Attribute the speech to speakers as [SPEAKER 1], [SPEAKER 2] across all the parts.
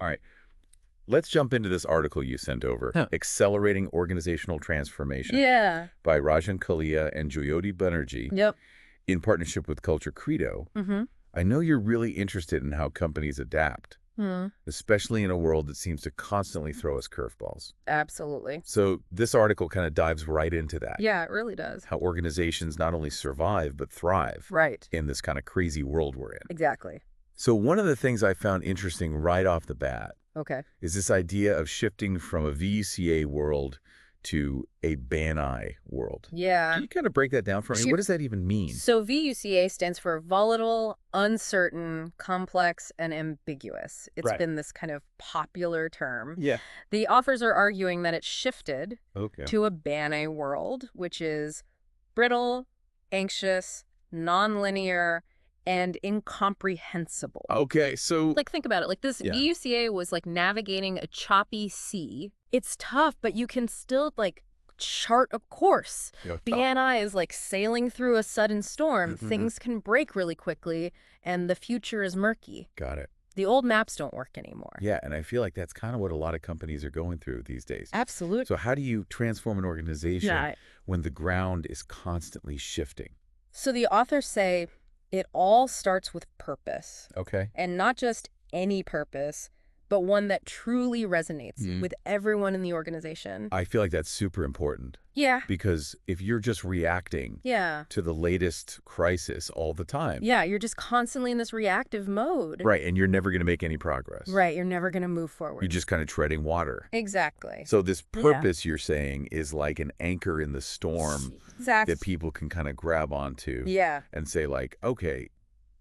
[SPEAKER 1] All right. Let's jump into this article you sent over,
[SPEAKER 2] Huh.
[SPEAKER 1] Accelerating Organizational Transformation
[SPEAKER 3] Yeah.
[SPEAKER 1] by Rajan Kalia and Jyoti Banerjee
[SPEAKER 3] Yep.
[SPEAKER 1] in partnership with Culture Credo.
[SPEAKER 3] Mm-hmm.
[SPEAKER 1] I know you're really interested in how companies adapt, especially in a world that seems to constantly throw us curveballs.
[SPEAKER 3] Absolutely.
[SPEAKER 1] So this article kind of dives right into that.
[SPEAKER 3] Yeah, it really does.
[SPEAKER 1] How organizations not only survive, but thrive
[SPEAKER 3] Right.
[SPEAKER 1] in this kind of crazy world we're in.
[SPEAKER 3] Exactly.
[SPEAKER 1] So one of the things I found interesting right off the bat
[SPEAKER 3] Okay.
[SPEAKER 1] is this idea of shifting from a VUCA world to a BANI world.
[SPEAKER 3] Yeah.
[SPEAKER 1] Can you kind of break that down for me?
[SPEAKER 3] Sure.
[SPEAKER 1] What does that even mean?
[SPEAKER 3] So VUCA stands for volatile, uncertain, complex, and ambiguous. It's
[SPEAKER 1] Right.
[SPEAKER 3] been this kind of popular term.
[SPEAKER 1] Yeah.
[SPEAKER 3] The authors are arguing that it's shifted
[SPEAKER 1] Okay.
[SPEAKER 3] to a BANI world, which is brittle, anxious, nonlinear, and incomprehensible.
[SPEAKER 1] Okay, so
[SPEAKER 3] Like, think about it. Like, this
[SPEAKER 1] Yeah.
[SPEAKER 3] VUCA was like navigating a choppy sea. It's tough, but you can still, like, chart a course. BNI is like sailing through a sudden storm.
[SPEAKER 1] Mhm.
[SPEAKER 3] Things can break really quickly, and the future is murky.
[SPEAKER 1] got it.
[SPEAKER 3] The old maps don't work anymore.
[SPEAKER 1] Yeah, and I feel like that's kind of what a lot of companies are going through these days.
[SPEAKER 3] Absolutely.
[SPEAKER 1] So how do you transform an organization
[SPEAKER 3] Yeah.
[SPEAKER 1] when the ground is constantly shifting?
[SPEAKER 3] So the authors say it all starts with purpose,
[SPEAKER 1] Okay.
[SPEAKER 3] and not just any purpose, but one that truly resonates
[SPEAKER 1] Mhm.
[SPEAKER 3] with everyone in the organization.
[SPEAKER 1] I feel like that's super important
[SPEAKER 3] Yeah.
[SPEAKER 1] because if you're just reacting
[SPEAKER 3] Yeah.
[SPEAKER 1] to the latest crisis all the time,
[SPEAKER 3] Yeah, you're just constantly in this reactive mode.
[SPEAKER 1] right, and you're never going to make any progress.
[SPEAKER 3] Right, you're never going to move forward.
[SPEAKER 1] You're just kind of treading water.
[SPEAKER 3] Exactly.
[SPEAKER 1] So this
[SPEAKER 3] Yeah.
[SPEAKER 1] purpose you're saying is like an anchor in the storm
[SPEAKER 3] Exactly.
[SPEAKER 1] that people can kind of grab onto
[SPEAKER 3] Yeah,
[SPEAKER 1] and say like, okay,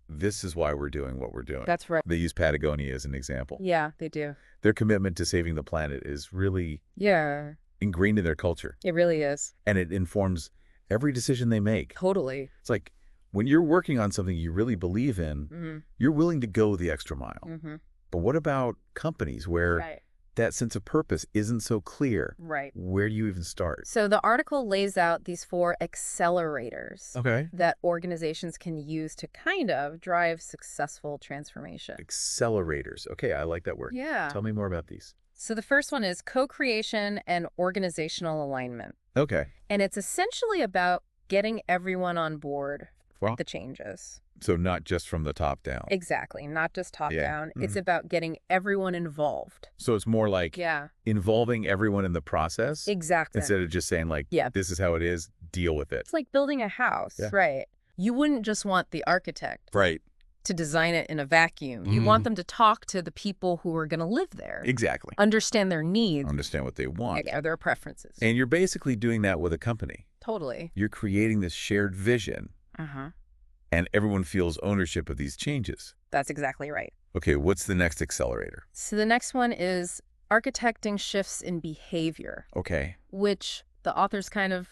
[SPEAKER 1] this is why we're doing what we're doing.
[SPEAKER 3] that's right.
[SPEAKER 1] They use Patagonia as an example.
[SPEAKER 3] Yeah, they do.
[SPEAKER 1] Their commitment to saving the planet is really
[SPEAKER 3] Yeah,
[SPEAKER 1] ingrained in their culture,
[SPEAKER 3] it really is.
[SPEAKER 1] and it informs every decision they make.
[SPEAKER 3] Totally.
[SPEAKER 1] It's like when you're working on something you really believe in,
[SPEAKER 3] Mm-hmm.
[SPEAKER 1] you're willing to go the extra mile.
[SPEAKER 3] Mm-hmm.
[SPEAKER 1] But what about companies where
[SPEAKER 3] Right.
[SPEAKER 1] that sense of purpose isn't so clear?
[SPEAKER 3] Right.
[SPEAKER 1] Where do you even start?
[SPEAKER 3] So the article lays out these 4 accelerators
[SPEAKER 1] Okay.
[SPEAKER 3] that organizations can use to kind of drive successful transformation.
[SPEAKER 1] Accelerators. Okay, I like that word.
[SPEAKER 3] Yeah.
[SPEAKER 1] Tell me more about these.
[SPEAKER 3] So the first one is co-creation and organizational alignment.
[SPEAKER 1] Okay.
[SPEAKER 3] And it's essentially about getting everyone on board
[SPEAKER 1] Well,
[SPEAKER 3] with the changes.
[SPEAKER 1] so not just from the top down.
[SPEAKER 3] Exactly. Not just top
[SPEAKER 1] Yeah.
[SPEAKER 3] down. It's
[SPEAKER 1] Mhm.
[SPEAKER 3] about getting everyone involved.
[SPEAKER 1] So it's more like
[SPEAKER 3] Yeah.
[SPEAKER 1] involving everyone in the process
[SPEAKER 3] Exactly.
[SPEAKER 1] instead of just saying like,
[SPEAKER 3] Yeah.
[SPEAKER 1] this is how it is, deal with it.
[SPEAKER 3] It's like building a house,
[SPEAKER 1] Yeah.
[SPEAKER 3] right? You wouldn't just want the architect
[SPEAKER 1] Right.
[SPEAKER 3] to design it in a vacuum. You
[SPEAKER 1] Mhm.
[SPEAKER 3] want them to talk to the people who are going to live there,
[SPEAKER 1] Exactly.
[SPEAKER 3] understand their needs,
[SPEAKER 1] Understand what they want.
[SPEAKER 3] or their preferences.
[SPEAKER 1] And you're basically doing that with a company.
[SPEAKER 3] Totally.
[SPEAKER 1] You're creating this shared vision
[SPEAKER 3] Uh-huh.
[SPEAKER 1] and everyone feels ownership of these changes.
[SPEAKER 3] That's exactly right.
[SPEAKER 1] Okay, what's the next accelerator?
[SPEAKER 3] So the next one is architecting shifts in behavior,
[SPEAKER 1] Okay,
[SPEAKER 3] which the authors kind of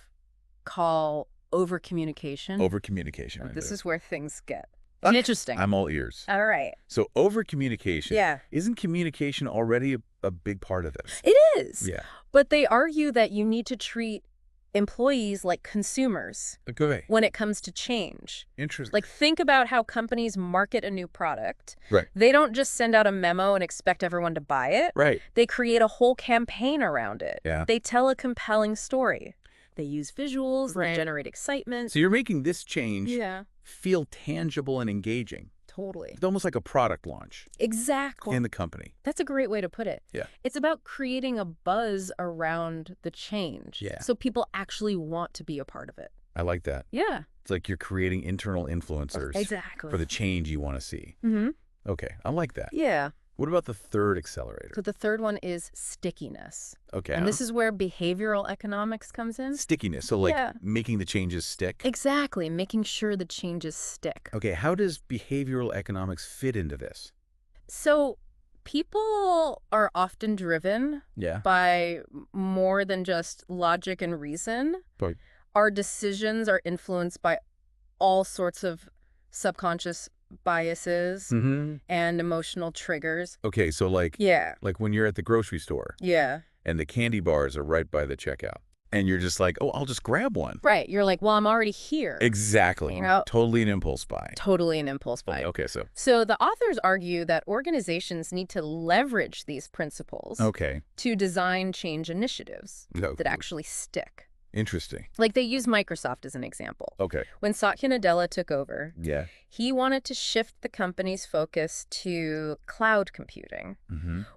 [SPEAKER 3] call over-communication.
[SPEAKER 1] over-communication. Right
[SPEAKER 3] This
[SPEAKER 1] there.
[SPEAKER 3] is where things get
[SPEAKER 1] Okay.
[SPEAKER 3] interesting.
[SPEAKER 1] I'm all ears.
[SPEAKER 3] All right.
[SPEAKER 1] So over-communication.
[SPEAKER 3] Yeah.
[SPEAKER 1] Isn't communication already a big part of this?
[SPEAKER 3] It is.
[SPEAKER 1] Yeah.
[SPEAKER 3] But they argue that you need to treat employees like consumers
[SPEAKER 1] Okay.
[SPEAKER 3] when it comes to change.
[SPEAKER 1] Interesting.
[SPEAKER 3] Like, think about how companies market a new product.
[SPEAKER 1] Right.
[SPEAKER 3] They don't just send out a memo and expect everyone to buy it.
[SPEAKER 1] Right.
[SPEAKER 3] They create a whole campaign around it.
[SPEAKER 1] Yeah.
[SPEAKER 3] They tell a compelling story. They use visuals.
[SPEAKER 1] Right.
[SPEAKER 3] They generate excitement.
[SPEAKER 1] So you're making this change
[SPEAKER 3] Yeah,
[SPEAKER 1] feel tangible and engaging.
[SPEAKER 3] totally.
[SPEAKER 1] It's almost like a product launch
[SPEAKER 3] Exactly.
[SPEAKER 1] in the company.
[SPEAKER 3] That's a great way to put it.
[SPEAKER 1] Yeah.
[SPEAKER 3] It's about creating a buzz around the change.
[SPEAKER 1] Yeah.
[SPEAKER 3] So people actually want to be a part of it.
[SPEAKER 1] I like that.
[SPEAKER 3] Yeah.
[SPEAKER 1] It's like you're creating internal influencers
[SPEAKER 3] Exactly.
[SPEAKER 1] for the change you want to see.
[SPEAKER 3] Mm-hmm.
[SPEAKER 1] Okay, I like that.
[SPEAKER 3] Yeah.
[SPEAKER 1] What about the third accelerator?
[SPEAKER 3] So the third one is stickiness.
[SPEAKER 1] Okay.
[SPEAKER 3] And this is where behavioral economics comes in.
[SPEAKER 1] stickiness. So like
[SPEAKER 3] Yeah.
[SPEAKER 1] making the changes stick.
[SPEAKER 3] Exactly. Making sure the changes stick.
[SPEAKER 1] Okay, how does behavioral economics fit into this?
[SPEAKER 3] So people are often driven
[SPEAKER 1] Yeah.
[SPEAKER 3] by more than just logic and reason.
[SPEAKER 1] Right.
[SPEAKER 3] Our decisions are influenced by all sorts of subconscious biases
[SPEAKER 1] Mm-hmm.
[SPEAKER 3] and emotional triggers.
[SPEAKER 1] Okay, so like
[SPEAKER 3] Yeah.
[SPEAKER 1] when you're at the grocery store
[SPEAKER 3] Yeah.
[SPEAKER 1] and the candy bars are right by the checkout. And you're just like, oh, I'll just grab one.
[SPEAKER 3] Right. You're like, well, I'm already here.
[SPEAKER 1] Exactly. Totally an impulse buy.
[SPEAKER 3] Totally an impulse buy.
[SPEAKER 1] Okay,
[SPEAKER 3] So the authors argue that organizations need to leverage these principles to design change initiatives that actually stick.
[SPEAKER 1] Interesting.
[SPEAKER 3] Like they use Microsoft as an example.
[SPEAKER 1] Okay.
[SPEAKER 3] When Satya Nadella took over,
[SPEAKER 1] Yeah.
[SPEAKER 3] he wanted to shift the company's focus to cloud computing,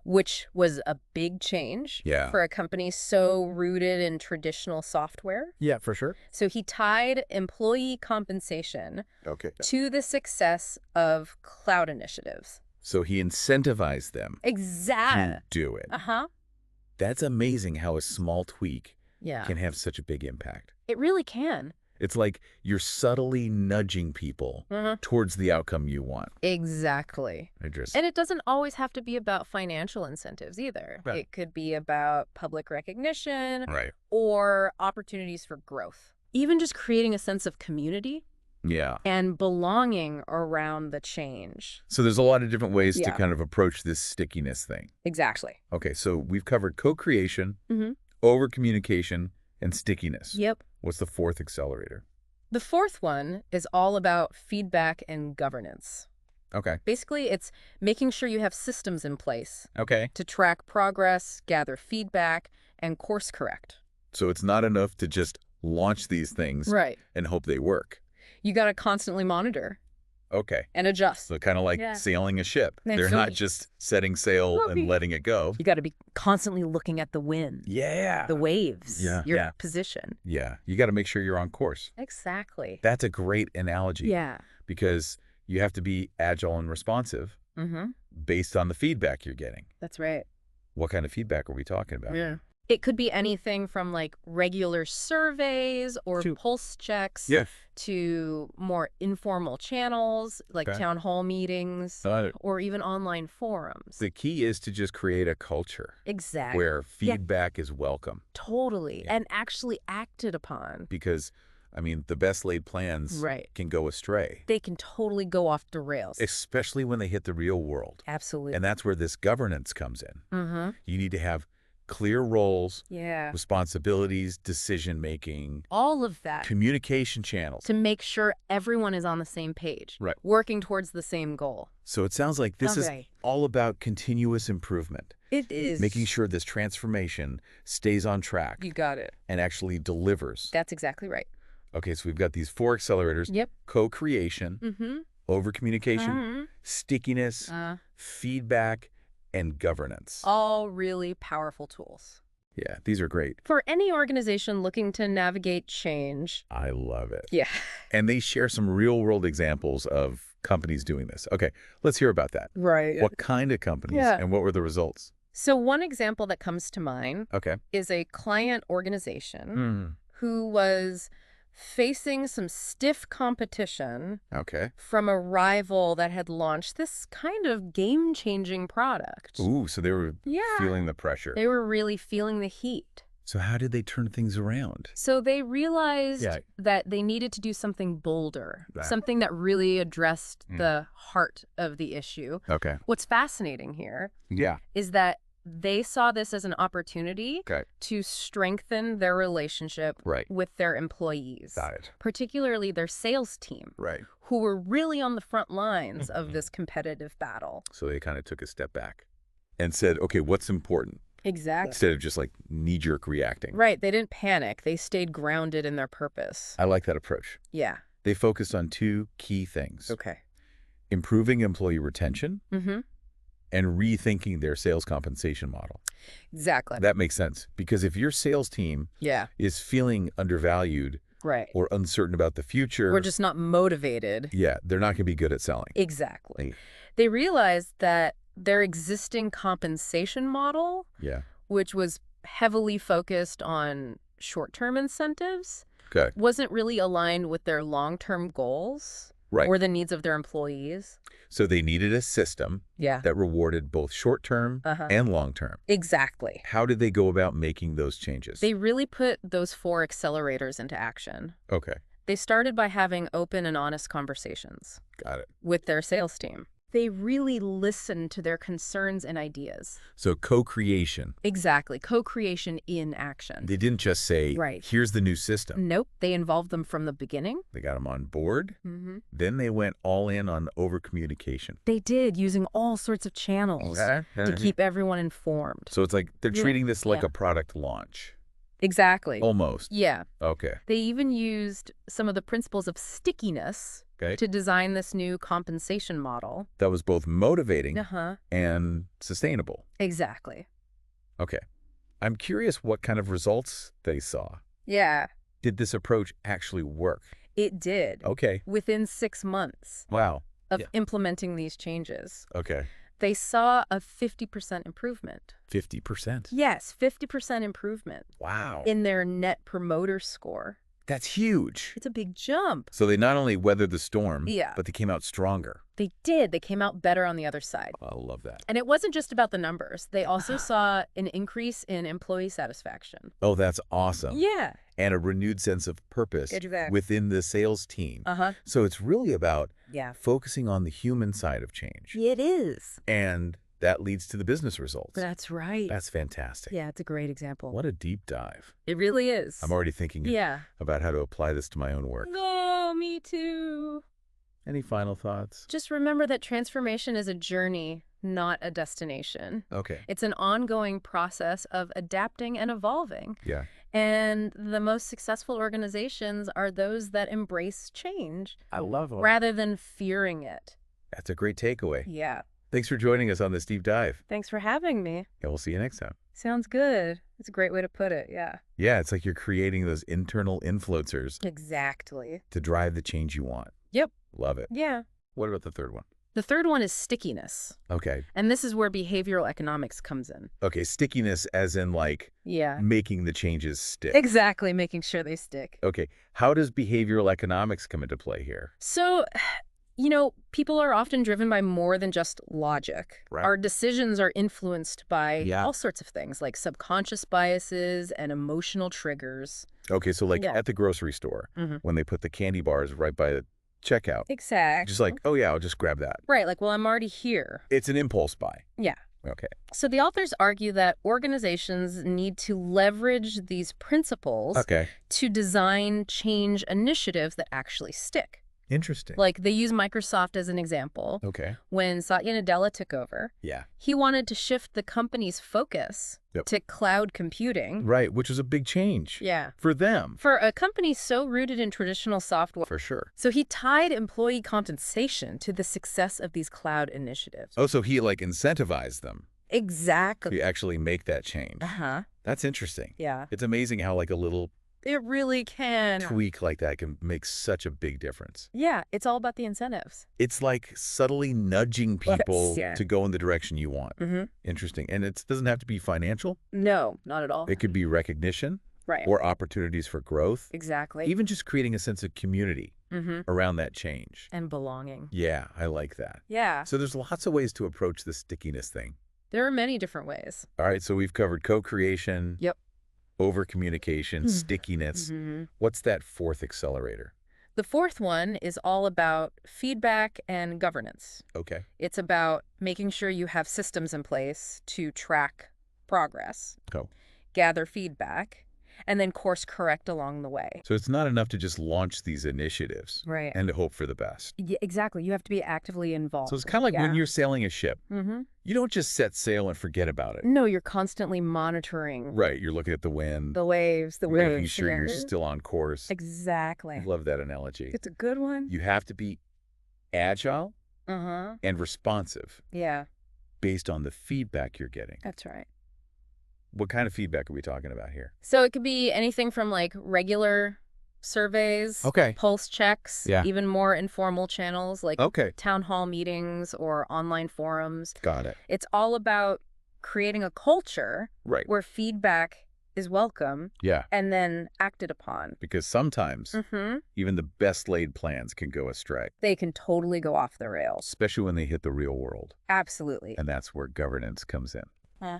[SPEAKER 3] which was a big change for a company so rooted in traditional software.
[SPEAKER 2] Yeah, for sure.
[SPEAKER 3] So he tied employee compensation to the success of cloud initiatives.
[SPEAKER 1] So he incentivized them
[SPEAKER 3] to
[SPEAKER 1] do it.
[SPEAKER 3] Uh-huh.
[SPEAKER 1] That's amazing how a small tweak
[SPEAKER 3] Yeah.
[SPEAKER 1] can have such a big impact.
[SPEAKER 3] It really can.
[SPEAKER 1] It's like you're subtly nudging people towards the outcome you want.
[SPEAKER 3] Exactly.
[SPEAKER 1] Interesting.
[SPEAKER 3] And it doesn't always have to be about financial incentives either.
[SPEAKER 1] Right.
[SPEAKER 3] It could be about public recognition
[SPEAKER 1] Right.
[SPEAKER 3] or opportunities for growth. Even just creating a sense of community
[SPEAKER 1] Yeah.
[SPEAKER 3] and belonging around the change.
[SPEAKER 1] So there's a lot of different ways to
[SPEAKER 3] Yeah.
[SPEAKER 1] kind of approach this stickiness thing.
[SPEAKER 3] Exactly.
[SPEAKER 1] Okay, so we've covered co-creation,
[SPEAKER 3] Mhm.
[SPEAKER 1] over-communication, and stickiness.
[SPEAKER 3] Yep.
[SPEAKER 1] What's the fourth accelerator?
[SPEAKER 3] The fourth one is all about feedback and governance.
[SPEAKER 1] Okay.
[SPEAKER 3] Basically, it's making sure you have systems in place
[SPEAKER 1] Okay.
[SPEAKER 3] to track progress, gather feedback, and course correct.
[SPEAKER 1] So it's not enough to just launch these things
[SPEAKER 3] Right.
[SPEAKER 1] and hope they work.
[SPEAKER 3] You got to constantly monitor
[SPEAKER 1] Okay.
[SPEAKER 3] and adjust.
[SPEAKER 1] So kind of like sailing a ship. They're not just setting sail and letting it go.
[SPEAKER 3] You got to be constantly looking at the wind,
[SPEAKER 1] Yeah.
[SPEAKER 3] the waves,
[SPEAKER 1] Yeah.
[SPEAKER 3] your
[SPEAKER 1] Yeah.
[SPEAKER 3] position.
[SPEAKER 1] Yeah. You got to make sure you're on course.
[SPEAKER 3] Exactly.
[SPEAKER 1] That's a great analogy.
[SPEAKER 3] Yeah.
[SPEAKER 1] Because you have to be agile and responsive based on the feedback you're getting.
[SPEAKER 3] That's right.
[SPEAKER 1] What kind of feedback are we talking about?
[SPEAKER 3] Yeah. It could be anything from like regular surveys or pulse checks to more informal channels like town hall meetings or even online forums.
[SPEAKER 1] The key is to just create a culture
[SPEAKER 3] Exactly.
[SPEAKER 1] where feedback is welcome.
[SPEAKER 3] Totally. And actually acted upon.
[SPEAKER 1] Because, I mean, the best laid plans can go astray.
[SPEAKER 3] They can totally go off the rails.
[SPEAKER 1] Especially when they hit the real world.
[SPEAKER 3] Absolutely.
[SPEAKER 1] And that's where this governance comes in. You need to have clear roles, responsibilities, decision-making.
[SPEAKER 3] All of that.
[SPEAKER 1] Communication channels.
[SPEAKER 3] To make sure everyone is on the same page.
[SPEAKER 1] Right.
[SPEAKER 3] Working towards the same goal.
[SPEAKER 1] So it sounds like this is all about continuous improvement.
[SPEAKER 3] It is.
[SPEAKER 1] Making sure this transformation stays on track.
[SPEAKER 3] You got it.
[SPEAKER 1] And actually delivers.
[SPEAKER 3] That's exactly right.
[SPEAKER 1] Okay, so we've got these four accelerators.
[SPEAKER 3] Yep.
[SPEAKER 1] Co-creation, over-communication, stickiness, feedback, and governance.
[SPEAKER 3] All really powerful tools.
[SPEAKER 1] Yeah, these are great.
[SPEAKER 3] For any organization looking to navigate change.
[SPEAKER 1] I love it.
[SPEAKER 3] Yeah.
[SPEAKER 1] And they share some real-world examples of companies doing this. Okay, let's hear about that.
[SPEAKER 3] Right.
[SPEAKER 1] What kind of companies and what were the results?
[SPEAKER 3] So one example that comes to mind is a client organization who was facing some stiff competition from a rival that had launched this kind of game-changing product.
[SPEAKER 1] Ooh, so they were feeling the pressure.
[SPEAKER 3] They were really feeling the heat.
[SPEAKER 1] So how did they turn things around?
[SPEAKER 3] So they realized that they needed to do something bolder, something that really addressed the heart of the issue.
[SPEAKER 1] Okay.
[SPEAKER 3] What's fascinating here is that they saw this as an opportunity to strengthen their relationship with their employees, particularly their sales team, who were really on the front lines of this competitive battle.
[SPEAKER 1] So they kind of took a step back and said, okay, what's important?
[SPEAKER 3] Exactly.
[SPEAKER 1] Instead of just like knee-jerk reacting.
[SPEAKER 3] Right. They didn't panic. They stayed grounded in their purpose.
[SPEAKER 1] I like that approach.
[SPEAKER 3] Yeah.
[SPEAKER 1] They focused on two key things.
[SPEAKER 3] Okay.
[SPEAKER 1] Improving employee retention and rethinking their sales compensation model.
[SPEAKER 3] Exactly.
[SPEAKER 1] That makes sense. Because if your sales team is feeling undervalued or uncertain about the future.
[SPEAKER 3] We're just not motivated.
[SPEAKER 1] Yeah, they're not going to be good at selling.
[SPEAKER 3] Exactly. They realized that their existing compensation model, which was heavily focused on short-term incentives, wasn't really aligned with their long-term goals or the needs of their employees.
[SPEAKER 1] So they needed a system that rewarded both short-term and long-term.
[SPEAKER 3] Exactly.
[SPEAKER 1] How did they go about making those changes?
[SPEAKER 3] They really put those four accelerators into action.
[SPEAKER 1] Okay.
[SPEAKER 3] They started by having open and honest conversations.
[SPEAKER 1] Got it.
[SPEAKER 3] With their sales team. They really listened to their concerns and ideas.
[SPEAKER 1] So co-creation.
[SPEAKER 3] Exactly. Co-creation in action.
[SPEAKER 1] They didn't just say, here's the new system.
[SPEAKER 3] Nope. They involved them from the beginning.
[SPEAKER 1] They got them on board. Then they went all in on over-communication.
[SPEAKER 3] They did, using all sorts of channels to keep everyone informed.
[SPEAKER 1] So it's like they're treating this like a product launch.
[SPEAKER 3] Exactly.
[SPEAKER 1] Almost.
[SPEAKER 3] Yeah.
[SPEAKER 1] Okay.
[SPEAKER 3] They even used some of the principles of stickiness to design this new compensation model.
[SPEAKER 1] That was both motivating and sustainable.
[SPEAKER 3] Exactly.
[SPEAKER 1] Okay. I'm curious what kind of results they saw.
[SPEAKER 3] Yeah.
[SPEAKER 1] Did this approach actually work?
[SPEAKER 3] It did.
[SPEAKER 1] Okay.
[SPEAKER 3] Within 6 months.
[SPEAKER 1] Wow.
[SPEAKER 3] Of implementing these changes.
[SPEAKER 1] Okay.
[SPEAKER 3] They saw a 50% improvement.
[SPEAKER 1] 50%?
[SPEAKER 3] Yes, 50% improvement.
[SPEAKER 1] Wow.
[SPEAKER 3] In their Net Promoter Score.
[SPEAKER 1] That's huge.
[SPEAKER 3] It's a big jump.
[SPEAKER 1] So they not only weathered the storm, but they came out stronger.
[SPEAKER 3] They did. They came out better on the other side.
[SPEAKER 1] I love that.
[SPEAKER 3] And it wasn't just about the numbers. They also saw an increase in employee satisfaction.
[SPEAKER 1] Oh, that's awesome.
[SPEAKER 3] Yeah.
[SPEAKER 1] And a renewed sense of purpose within the sales team. So it's really about focusing on the human side of change.
[SPEAKER 3] It is.
[SPEAKER 1] And that leads to the business results.
[SPEAKER 3] That's right.
[SPEAKER 1] That's fantastic.
[SPEAKER 3] Yeah, it's a great example.
[SPEAKER 1] What a deep dive.
[SPEAKER 3] It really is.
[SPEAKER 1] I'm already thinking about how to apply this to my own work.
[SPEAKER 3] Oh, me too.
[SPEAKER 1] Any final thoughts?
[SPEAKER 3] Just remember that transformation is a journey, not a destination.
[SPEAKER 1] Okay.
[SPEAKER 3] It's an ongoing process of adapting and evolving.
[SPEAKER 1] Yeah.
[SPEAKER 3] And the most successful organizations are those that embrace change.
[SPEAKER 1] I love it.
[SPEAKER 3] Rather than fearing it.
[SPEAKER 1] That's a great takeaway.
[SPEAKER 3] Yeah.
[SPEAKER 1] Thanks for joining us on this deep dive.
[SPEAKER 3] Thanks for having me.
[SPEAKER 1] And we'll see you next time.
[SPEAKER 3] Sounds good. It's a great way to put it, yeah.
[SPEAKER 1] Yeah, it's like you're creating those internal influencers.
[SPEAKER 3] Exactly.
[SPEAKER 1] To drive the change you want.
[SPEAKER 3] Yep.
[SPEAKER 1] Love it.
[SPEAKER 3] Yeah.
[SPEAKER 1] What about the third one?
[SPEAKER 3] The third one is stickiness.
[SPEAKER 1] Okay.
[SPEAKER 3] And this is where behavioral economics comes in.
[SPEAKER 1] Okay, stickiness as in like making the changes stick.
[SPEAKER 3] Exactly, making sure they stick.
[SPEAKER 1] Okay. How does behavioral economics come into play here?
[SPEAKER 3] So, you know, people are often driven by more than just logic.
[SPEAKER 1] Right.
[SPEAKER 3] Our decisions are influenced by all sorts of things, like subconscious biases and emotional triggers.
[SPEAKER 1] Okay, so like at the grocery store, when they put the candy bars right by the checkout.
[SPEAKER 3] Exactly.
[SPEAKER 1] Just like, oh yeah, I'll just grab that.
[SPEAKER 3] Right, like, well, I'm already here.
[SPEAKER 1] It's an impulse buy.
[SPEAKER 3] Yeah.
[SPEAKER 1] Okay.
[SPEAKER 3] So the authors argue that organizations need to leverage these principles to design change initiatives that actually stick.
[SPEAKER 1] Interesting.
[SPEAKER 3] Like, they use Microsoft as an example.
[SPEAKER 1] Okay.
[SPEAKER 3] When Satya Nadella took over, he wanted to shift the company's focus to cloud computing.
[SPEAKER 1] Right, which is a big change.
[SPEAKER 3] Yeah.
[SPEAKER 1] For them.
[SPEAKER 3] For a company so rooted in traditional software.
[SPEAKER 1] For sure.
[SPEAKER 3] So he tied employee compensation to the success of these cloud initiatives.
[SPEAKER 1] Oh, so he like incentivized them.
[SPEAKER 3] Exactly.
[SPEAKER 1] To actually make that change. That's interesting.
[SPEAKER 3] Yeah.
[SPEAKER 1] It's amazing how like a little
[SPEAKER 3] It really can.
[SPEAKER 1] tweak like that can make such a big difference.
[SPEAKER 3] Yeah, it's all about the incentives.
[SPEAKER 1] It's like subtly nudging people to go in the direction you want. Interesting. And it doesn't have to be financial.
[SPEAKER 3] No, not at all.
[SPEAKER 1] It could be recognition or opportunities for growth.
[SPEAKER 3] Exactly.
[SPEAKER 1] Even just creating a sense of community around that change.
[SPEAKER 3] And belonging.
[SPEAKER 1] Yeah, I like that.
[SPEAKER 3] Yeah.
[SPEAKER 1] So there's lots of ways to approach the stickiness thing.
[SPEAKER 3] There are many different ways.
[SPEAKER 1] All right, so we've covered co-creation.
[SPEAKER 3] Yep.
[SPEAKER 1] Over-communication, stickiness. What's that fourth accelerator?
[SPEAKER 3] The fourth one is all about feedback and governance.
[SPEAKER 1] Okay.
[SPEAKER 3] It's about making sure you have systems in place to track progress, gather feedback, and then course correct along the way.
[SPEAKER 1] So it's not enough to just launch these initiatives and to hope for the best.
[SPEAKER 3] Yeah, exactly. You have to be actively involved.
[SPEAKER 1] So it's kind of like when you're sailing a ship. You don't just set sail and forget about it.
[SPEAKER 3] No, you're constantly monitoring.
[SPEAKER 1] Right. You're looking at the wind.
[SPEAKER 3] The waves.
[SPEAKER 1] Making sure you're still on course.
[SPEAKER 3] Exactly.
[SPEAKER 1] I love that analogy.
[SPEAKER 3] It's a good one.
[SPEAKER 1] You have to be agile and responsive.
[SPEAKER 3] Yeah.
[SPEAKER 1] Based on the feedback you're getting.
[SPEAKER 3] That's right.
[SPEAKER 1] What kind of feedback are we talking about here?
[SPEAKER 3] So it could be anything from like regular surveys, pulse checks, even more informal channels like town hall meetings or online forums.
[SPEAKER 1] Got it.
[SPEAKER 3] It's all about creating a culture where feedback is welcome and then acted upon.
[SPEAKER 1] Because sometimes even the best laid plans can go astray.
[SPEAKER 3] They can totally go off the rails.
[SPEAKER 1] Especially when they hit the real world.
[SPEAKER 3] Absolutely.
[SPEAKER 1] And that's where governance comes in.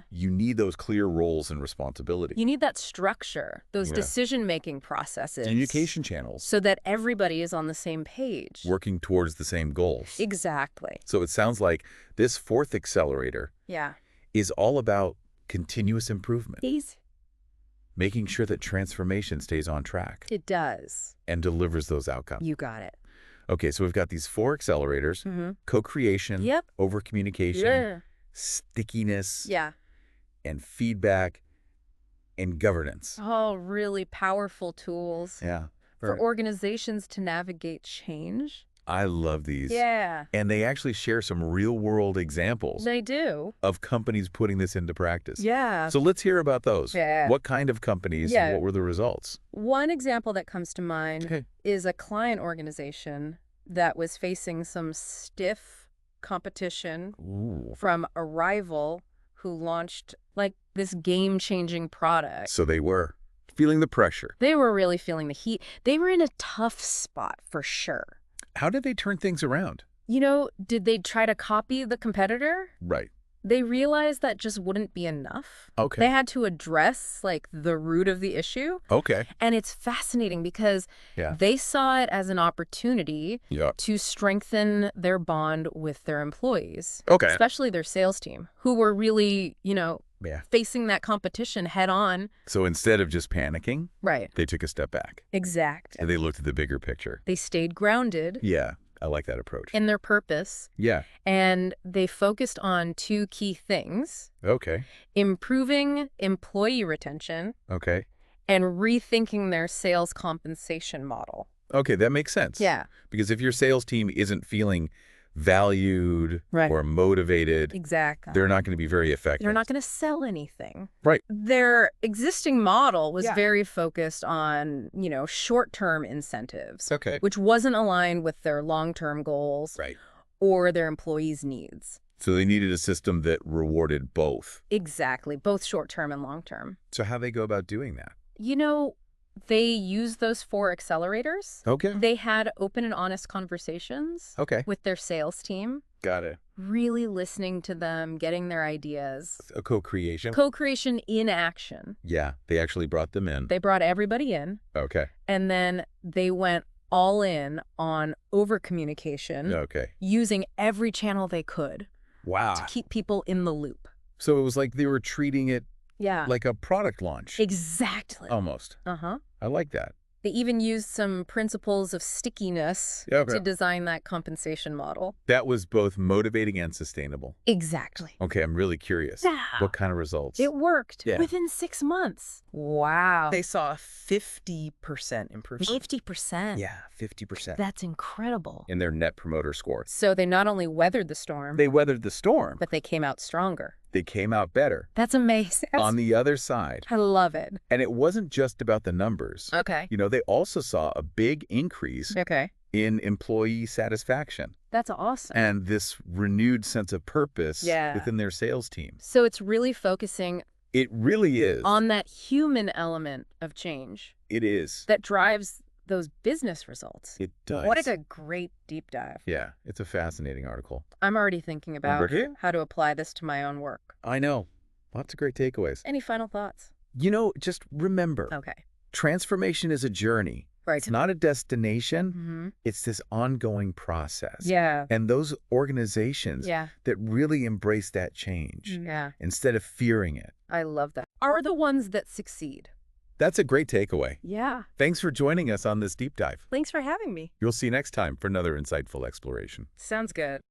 [SPEAKER 1] you need those clear roles and responsibilities.
[SPEAKER 3] You need that structure, those decision-making processes.
[SPEAKER 1] Communication channels.
[SPEAKER 3] So that everybody is on the same page.
[SPEAKER 1] Working towards the same goals.
[SPEAKER 3] Exactly.
[SPEAKER 1] So it sounds like this fourth accelerator is all about continuous improvement. Making sure that transformation stays on track.
[SPEAKER 3] It does.
[SPEAKER 1] And delivers those outcomes.
[SPEAKER 3] You got it.
[SPEAKER 1] Okay, so we've got these 4 accelerators, co-creation, over-communication, stickiness, and feedback, and governance.
[SPEAKER 3] Oh, really powerful tools.
[SPEAKER 1] Yeah.
[SPEAKER 3] For organizations to navigate change.
[SPEAKER 1] I love these.
[SPEAKER 3] Yeah.
[SPEAKER 1] And they actually share some real-world examples.
[SPEAKER 3] They do.
[SPEAKER 1] Of companies putting this into practice.
[SPEAKER 3] Yeah.
[SPEAKER 1] So let's hear about those.
[SPEAKER 3] Yeah.
[SPEAKER 1] What kind of companies and what were the results?
[SPEAKER 3] One example that comes to mind is a client organization that was facing some stiff competition from a rival who launched like this game-changing product.
[SPEAKER 1] So they were feeling the pressure.
[SPEAKER 3] They were really feeling the heat. They were in a tough spot for sure.
[SPEAKER 1] How did they turn things around?
[SPEAKER 3] You know, did they try to copy the competitor?
[SPEAKER 1] Right.
[SPEAKER 3] They realized that just wouldn't be enough.
[SPEAKER 1] Okay.
[SPEAKER 3] They had to address, like, the root of the issue.
[SPEAKER 1] Okay.
[SPEAKER 3] And it's fascinating because they saw it as an opportunity to strengthen their bond with their employees.
[SPEAKER 1] Okay.
[SPEAKER 3] Especially their sales team, who were really, you know, facing that competition head on.
[SPEAKER 1] So instead of just panicking, they took a step back.
[SPEAKER 3] Exactly.
[SPEAKER 1] And they looked at the bigger picture.
[SPEAKER 3] They stayed grounded.
[SPEAKER 1] Yeah. I like that approach.
[SPEAKER 3] In their purpose.
[SPEAKER 1] Yeah.
[SPEAKER 3] And they focused on 2 key things.
[SPEAKER 1] Okay.
[SPEAKER 3] Improving employee retention.
[SPEAKER 1] Okay.
[SPEAKER 3] And rethinking their sales compensation model.
[SPEAKER 1] Okay, that makes sense.
[SPEAKER 3] Yeah.
[SPEAKER 1] Because if your sales team isn't feeling valued or motivated, they're not going to be very effective.
[SPEAKER 3] They're not going to sell anything.
[SPEAKER 1] Right.
[SPEAKER 3] Their existing model was very focused on, you know, short-term incentives, which wasn't aligned with their long-term goals or their employees' needs.
[SPEAKER 1] So they needed a system that rewarded both.
[SPEAKER 3] Exactly, both short-term and long-term.
[SPEAKER 1] So how they go about doing that?
[SPEAKER 3] You know, they used those 4 accelerators.
[SPEAKER 1] Okay.
[SPEAKER 3] They had open and honest conversations with their sales team.
[SPEAKER 1] Got it.
[SPEAKER 3] Really listening to them, getting their ideas.
[SPEAKER 1] A co-creation?
[SPEAKER 3] Co-creation in action.
[SPEAKER 1] Yeah, they actually brought them in.
[SPEAKER 3] They brought everybody in.
[SPEAKER 1] Okay.
[SPEAKER 3] And then they went all in on over-communication.
[SPEAKER 1] Okay.
[SPEAKER 3] Using every channel they could.
[SPEAKER 1] Wow.
[SPEAKER 3] To keep people in the loop.
[SPEAKER 1] So it was like they were treating it like a product launch.
[SPEAKER 3] Exactly.
[SPEAKER 1] Almost. I like that.
[SPEAKER 3] They even used some principles of stickiness to design that compensation model.
[SPEAKER 1] That was both motivating and sustainable.
[SPEAKER 3] Exactly.
[SPEAKER 1] Okay, I'm really curious.
[SPEAKER 3] Yeah.
[SPEAKER 1] What kind of results?
[SPEAKER 3] It worked within 6 months. Wow.
[SPEAKER 2] They saw a 50% improvement.
[SPEAKER 3] 50%?
[SPEAKER 2] Yeah, 50%.
[SPEAKER 3] That's incredible.
[SPEAKER 1] In their net promoter score.
[SPEAKER 3] So they not only weathered the storm.
[SPEAKER 1] They weathered the storm.
[SPEAKER 3] But they came out stronger.
[SPEAKER 1] They came out better.
[SPEAKER 3] That's amazing.
[SPEAKER 1] On the other side.
[SPEAKER 3] I love it.
[SPEAKER 1] And it wasn't just about the numbers.
[SPEAKER 3] Okay.
[SPEAKER 1] You know, they also saw a big increase in employee satisfaction.
[SPEAKER 3] That's awesome.
[SPEAKER 1] And this renewed sense of purpose within their sales team.
[SPEAKER 3] So it's really focusing.
[SPEAKER 1] It really is.
[SPEAKER 3] On that human element of change.
[SPEAKER 1] It is.
[SPEAKER 3] That drives those business results.
[SPEAKER 1] It does.
[SPEAKER 3] What a great deep dive.
[SPEAKER 1] Yeah, it's a fascinating article.
[SPEAKER 3] I'm already thinking about how to apply this to my own work.
[SPEAKER 1] I know. Lots of great takeaways.
[SPEAKER 3] Any final thoughts?
[SPEAKER 1] You know, just remember. Transformation is a journey.
[SPEAKER 3] Right.
[SPEAKER 1] It's not a destination. It's this ongoing process.
[SPEAKER 3] Yeah.
[SPEAKER 1] And those organizations that really embrace that change instead of fearing it.
[SPEAKER 3] I love that. Are the ones that succeed.
[SPEAKER 1] That's a great takeaway.
[SPEAKER 3] Yeah.
[SPEAKER 1] Thanks for joining us on this deep dive.
[SPEAKER 3] Thanks for having me.
[SPEAKER 1] You'll see you next time for another insightful exploration.
[SPEAKER 3] Sounds good.